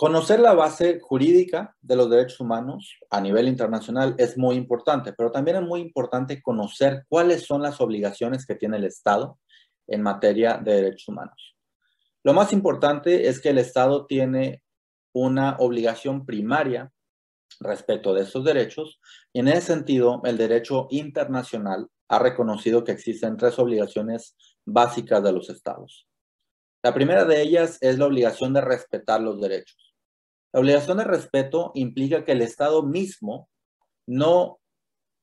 Conocer la base jurídica de los derechos humanos a nivel internacional es muy importante, pero también es muy importante conocer cuáles son las obligaciones que tiene el Estado en materia de derechos humanos. Lo más importante es que el Estado tiene una obligación primaria respecto de estos derechos y en ese sentido el derecho internacional ha reconocido que existen tres obligaciones básicas de los Estados. La primera de ellas es la obligación de respetar los derechos. La obligación de respeto implica que el Estado mismo no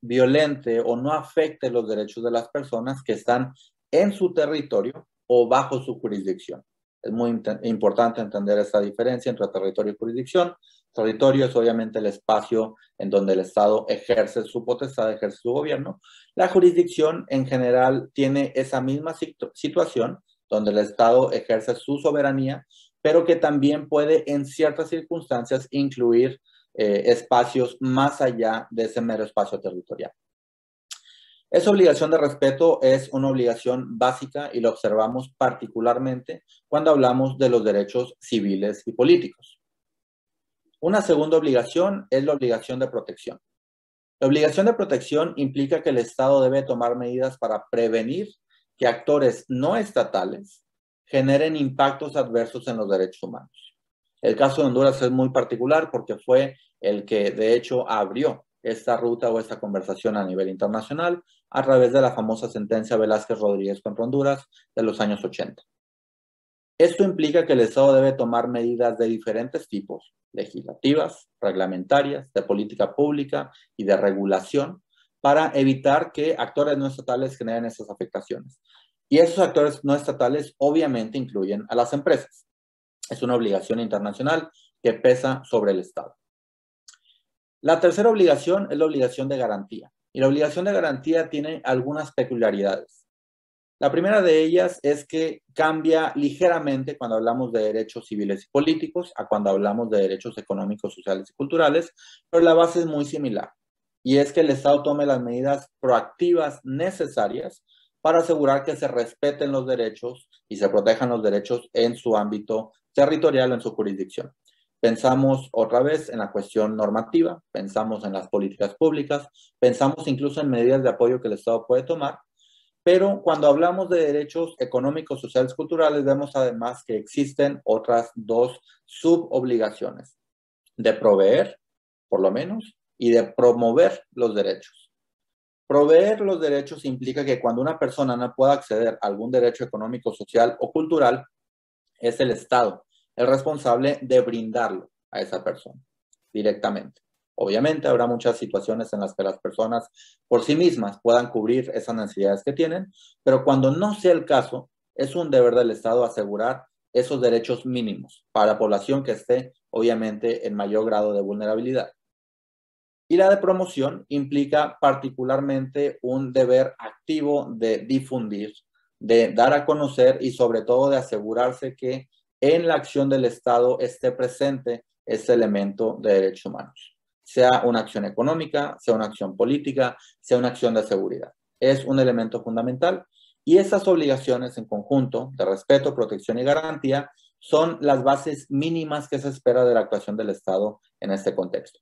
violente o no afecte los derechos de las personas que están en su territorio o bajo su jurisdicción. Es muy importante entender esta diferencia entre territorio y jurisdicción. Territorio es obviamente el espacio en donde el Estado ejerce su potestad, ejerce su gobierno. La jurisdicción en general tiene esa misma situación donde el Estado ejerce su soberanía, pero que también puede en ciertas circunstancias incluir espacios más allá de ese mero espacio territorial. Esa obligación de respeto es una obligación básica y lo observamos particularmente cuando hablamos de los derechos civiles y políticos. Una segunda obligación es la obligación de protección. La obligación de protección implica que el Estado debe tomar medidas para prevenir que actores no estatales generen impactos adversos en los derechos humanos. El caso de Honduras es muy particular porque fue el que de hecho abrió esta ruta o esta conversación a nivel internacional a través de la famosa sentencia Velázquez Rodríguez contra Honduras de los años 80. Esto implica que el Estado debe tomar medidas de diferentes tipos, legislativas, reglamentarias, de política pública y de regulación, para evitar que actores no estatales generen esas afectaciones. Y esos actores no estatales obviamente incluyen a las empresas. Es una obligación internacional que pesa sobre el Estado. La tercera obligación es la obligación de garantía. Y la obligación de garantía tiene algunas peculiaridades. La primera de ellas es que cambia ligeramente cuando hablamos de derechos civiles y políticos a cuando hablamos de derechos económicos, sociales y culturales, pero la base es muy similar. Y es que el Estado tome las medidas proactivas necesarias para asegurar que se respeten los derechos y se protejan los derechos en su ámbito territorial o en su jurisdicción. Pensamos otra vez en la cuestión normativa, pensamos en las políticas públicas, pensamos incluso en medidas de apoyo que el Estado puede tomar, pero cuando hablamos de derechos económicos, sociales, culturales, vemos además que existen otras dos subobligaciones, de proveer, por lo menos, y de promover los derechos. Proveer los derechos implica que cuando una persona no pueda acceder a algún derecho económico, social o cultural, es el Estado el responsable de brindarlo a esa persona directamente. Obviamente habrá muchas situaciones en las que las personas por sí mismas puedan cubrir esas necesidades que tienen, pero cuando no sea el caso, es un deber del Estado asegurar esos derechos mínimos para la población que esté obviamente en mayor grado de vulnerabilidad. Y la de promoción implica particularmente un deber activo de difundir, de dar a conocer y sobre todo de asegurarse que en la acción del Estado esté presente ese elemento de derechos humanos. Sea una acción económica, sea una acción política, sea una acción de seguridad. Es un elemento fundamental y esas obligaciones en conjunto de respeto, protección y garantía son las bases mínimas que se espera de la actuación del Estado en este contexto.